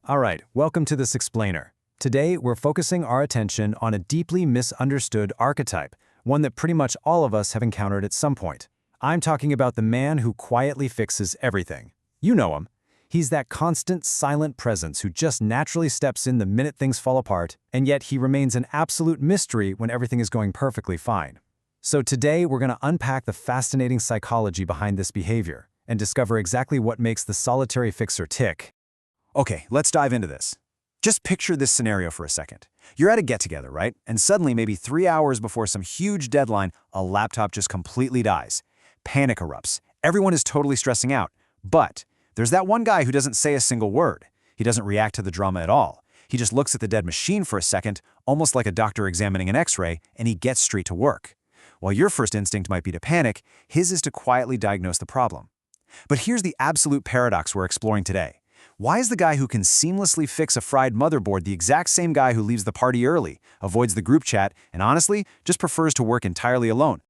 All right, welcome to this explainer. Today, we're focusing our attention on a deeply misunderstood archetype, one that pretty much all of us have encountered at some point. I'm talking about the man who quietly fixes everything. You know him. He's that constant, silent presence who just naturally steps in the minute things fall apart, and yet he remains an absolute mystery when everything is going perfectly fine. So today, we're going to unpack the fascinating psychology behind this behavior and discover exactly what makes the solitary fixer tick. Okay, let's dive into this. Just picture this scenario for a second. You're at a get-together, right? And suddenly, maybe 3 hours before some huge deadline, a laptop just completely dies. Panic erupts. Everyone is totally stressing out. But there's that one guy who doesn't say a single word. He doesn't react to the drama at all. He just looks at the dead machine for a second, almost like a doctor examining an X-ray, and he gets straight to work. While your first instinct might be to panic, his is to quietly diagnose the problem. But here's the absolute paradox we're exploring today. Why is the guy who can seamlessly fix a fried motherboard the exact same guy who leaves the party early, avoids the group chat, and honestly, just prefers to work entirely alone?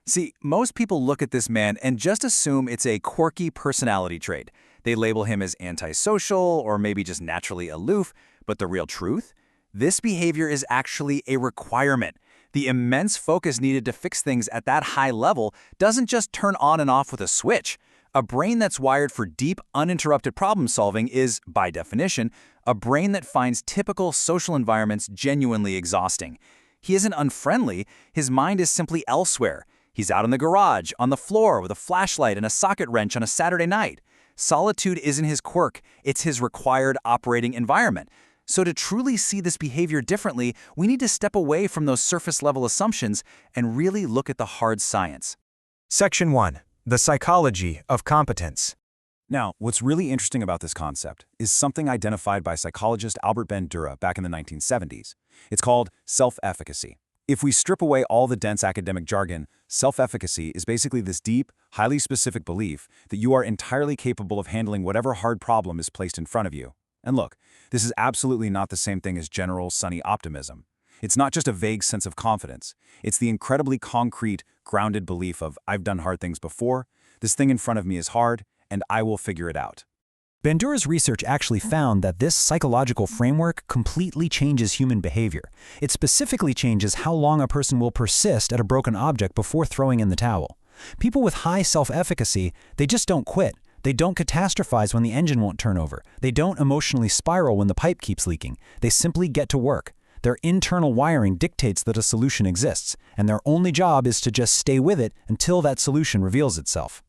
See, most people look at this man and just assume it's a quirky personality trait. They label him as antisocial or maybe just naturally aloof, but the real truth? This behavior is actually a requirement. The immense focus needed to fix things at that high level doesn't just turn on and off with a switch. A brain that's wired for deep, uninterrupted problem-solving is, by definition, a brain that finds typical social environments genuinely exhausting. He isn't unfriendly, his mind is simply elsewhere. He's out in the garage, on the floor, with a flashlight and a socket wrench on a Saturday night. Solitude isn't his quirk, it's his required operating environment. So to truly see this behavior differently, we need to step away from those surface-level assumptions and really look at the hard science. Section 1. The psychology of competence. Now, what's really interesting about this concept is something identified by psychologist Bandura back in the 1970s. It's called self-efficacy. If we strip away all the dense academic jargon, self-efficacy is basically this deep, highly specific belief that you are entirely capable of handling whatever hard problem is placed in front of you. And look, this is absolutely not the same thing as general, sunny optimism. It's not just a vague sense of confidence. It's the incredibly concrete, grounded belief of, I've done hard things before, this thing in front of me is hard, and I will figure it out. Bandura's research actually found that this psychological framework completely changes human behavior. It specifically changes how long a person will persist at a broken object before throwing in the towel. People with high self-efficacy, they just don't quit. They don't catastrophize when the engine won't turn over. They don't emotionally spiral when the pipe keeps leaking. They simply get to work. Their internal wiring dictates that a solution exists, and their only job is to just stay with it until that solution reveals itself.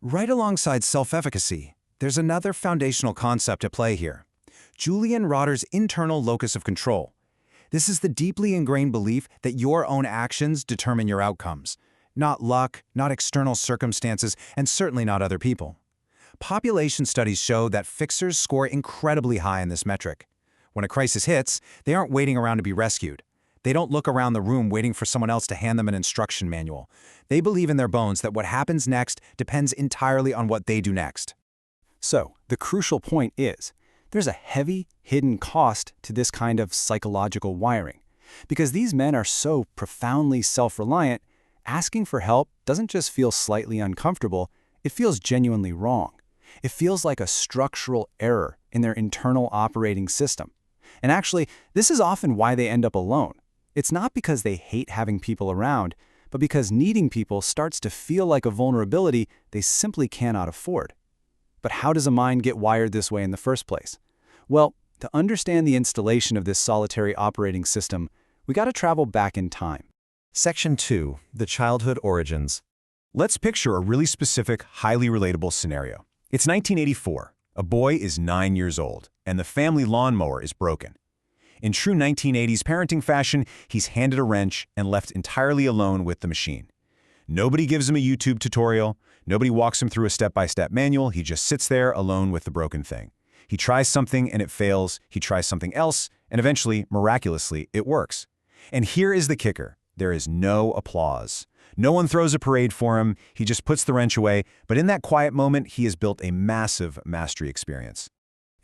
Right alongside self-efficacy, there's another foundational concept at play here. Julian internal locus of control. This is the deeply ingrained belief that your own actions determine your outcomes. Not luck, not external circumstances, and certainly not other people. Population studies show that fixers score incredibly high in this metric. When a crisis hits, they aren't waiting around to be rescued. They don't look around the room waiting for someone else to hand them an instruction manual. They believe in their bones that what happens next depends entirely on what they do next. So, the crucial point is, there's a heavy, hidden cost to this kind of psychological wiring. Because these men are so profoundly self-reliant, asking for help doesn't just feel slightly uncomfortable, it feels genuinely wrong. It feels like a structural error in their internal operating system. And actually, this is often why they end up alone. It's not because they hate having people around, but because needing people starts to feel like a vulnerability they simply cannot afford. But how does a mind get wired this way in the first place? Well, to understand the installation of this solitary operating system, we got to travel back in time. Section 2. The childhood origins. Let's picture a really specific, highly relatable scenario. It's 1984. A boy is 9 years old, and the family lawnmower is broken. In true 1980s parenting fashion, he's handed a wrench and left entirely alone with the machine. Nobody gives him a YouTube tutorial. Nobody walks him through a step-by-step manual. He just sits there alone with the broken thing. He tries something and it fails. He tries something else, and eventually, miraculously, it works. And here is the kicker. There is no applause. No one throws a parade for him. He just puts the wrench away. But in that quiet moment, he has built a massive mastery experience.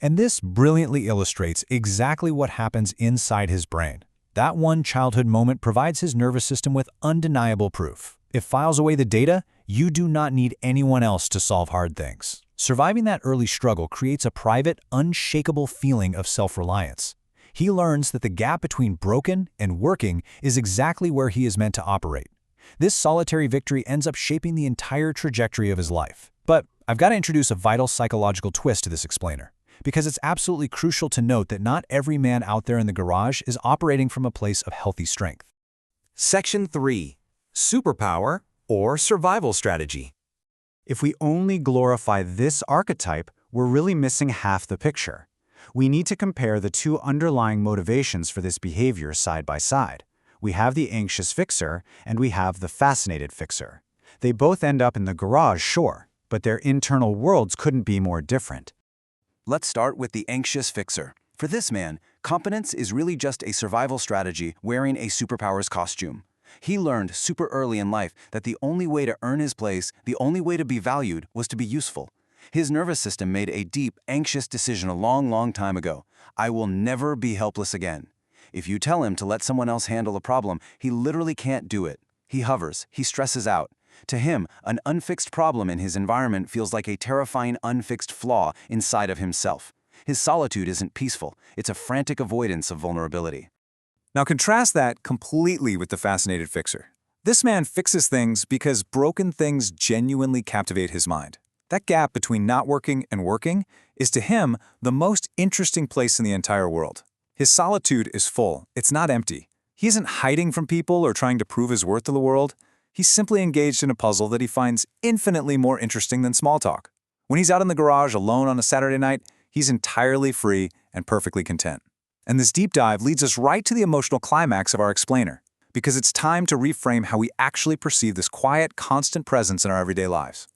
And this brilliantly illustrates exactly what happens inside his brain. That one childhood moment provides his nervous system with undeniable proof. It files away the data. You do not need anyone else to solve hard things. Surviving that early struggle creates a private, unshakable feeling of self-reliance. He learns that the gap between broken and working is exactly where he is meant to operate. This solitary victory ends up shaping the entire trajectory of his life. But I've got to introduce a vital psychological twist to this explainer, because it's absolutely crucial to note that not every man out there in the garage is operating from a place of healthy strength. Section 3. Superpower or survival strategy. If we only glorify this archetype, we're really missing half the picture. We need to compare the two underlying motivations for this behavior side by side. We have the anxious fixer, and we have the fascinated fixer. They both end up in the garage, sure, but their internal worlds couldn't be more different. Let's start with the anxious fixer. For this man, competence is really just a survival strategy wearing a superpower's costume. He learned super early in life that the only way to earn his place, the only way to be valued, was to be useful. His nervous system made a deep, anxious decision a long time ago. I will never be helpless again. If you tell him to let someone else handle a problem, he literally can't do it. He hovers, he stresses out. To him, an unfixed problem in his environment feels like a terrifying unfixed flaw inside of himself. His solitude isn't peaceful, it's a frantic avoidance of vulnerability. Now contrast that completely with the fascinated fixer. This man fixes things because broken things genuinely captivate his mind. That gap between not working and working is to him the most interesting place in the entire world. His solitude is full, it's not empty. He isn't hiding from people or trying to prove his worth to the world. He's simply engaged in a puzzle that he finds infinitely more interesting than small talk. When he's out in the garage alone on a Saturday night, he's entirely free and perfectly content. And this deep dive leads us right to the emotional climax of our explainer, because it's time to reframe how we actually perceive this quiet, constant presence in our everyday lives.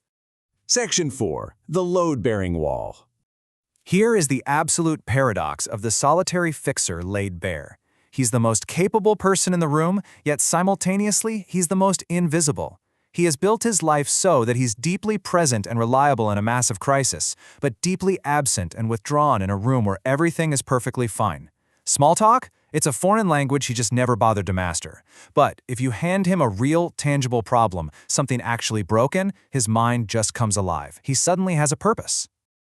Section 4. The Load-Bearing Wall. Here is the absolute paradox of the solitary fixer laid bare. He's the most capable person in the room, yet simultaneously, he's the most invisible. He has built his life so that he's deeply present and reliable in a massive crisis, but deeply absent and withdrawn in a room where everything is perfectly fine. Small talk? It's a foreign language he just never bothered to master. But if you hand him a real, tangible problem, something actually broken, his mind just comes alive. He suddenly has a purpose.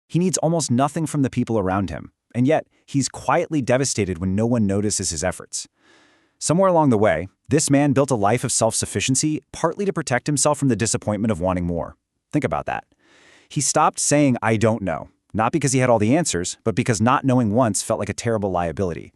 He needs almost nothing from the people around him, and yet he's quietly devastated when no one notices his efforts. Somewhere along the way, this man built a life of self-sufficiency partly to protect himself from the disappointment of wanting more. Think about that. He stopped saying, "I don't know," not because he had all the answers, but because not knowing once felt like a terrible liability.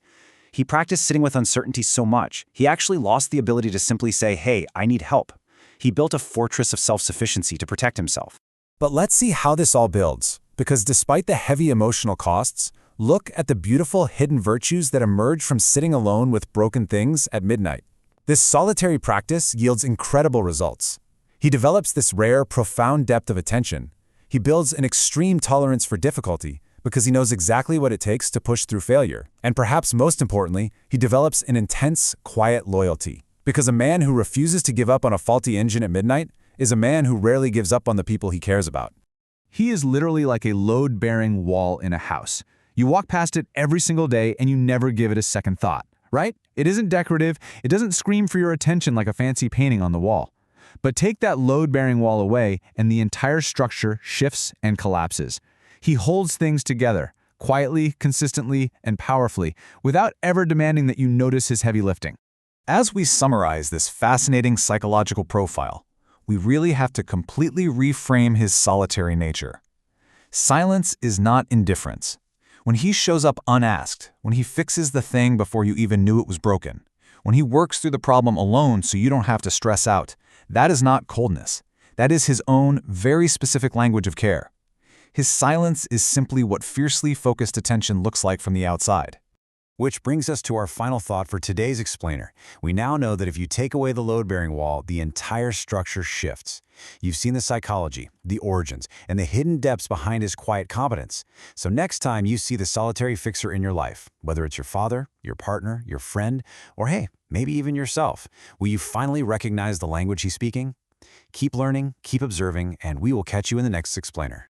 He practiced sitting with uncertainty so much, he actually lost the ability to simply say, "Hey, I need help." He built a fortress of self-sufficiency to protect himself. But let's see how this all builds, because despite the heavy emotional costs, look at the beautiful hidden virtues that emerge from sitting alone with broken things at midnight. This solitary practice yields incredible results. He develops this rare, profound depth of attention. He builds an extreme tolerance for difficulty because he knows exactly what it takes to push through failure. And perhaps most importantly, he develops an intense, quiet loyalty. Because a man who refuses to give up on a faulty engine at midnight is a man who rarely gives up on the people he cares about. He is literally like a load-bearing wall in a house. You walk past it every single day and you never give it a second thought, right? It isn't decorative, it doesn't scream for your attention like a fancy painting on the wall. But take that load-bearing wall away and the entire structure shifts and collapses. He holds things together, quietly, consistently, and powerfully, without ever demanding that you notice his heavy lifting. As we summarize this fascinating psychological profile, we really have to completely reframe his solitary nature. Silence is not indifference. When he shows up unasked, when he fixes the thing before you even knew it was broken, when he works through the problem alone so you don't have to stress out, that is not coldness. That is his own very specific language of care. His silence is simply what fiercely focused attention looks like from the outside. Which brings us to our final thought for today's explainer. We now know that if you take away the load-bearing wall, the entire structure shifts. You've seen the psychology, the origins, and the hidden depths behind his quiet competence. So next time you see the solitary fixer in your life, whether it's your father, your partner, your friend, or hey, maybe even yourself, will you finally recognize the language he's speaking? Keep learning, keep observing, and we will catch you in the next explainer.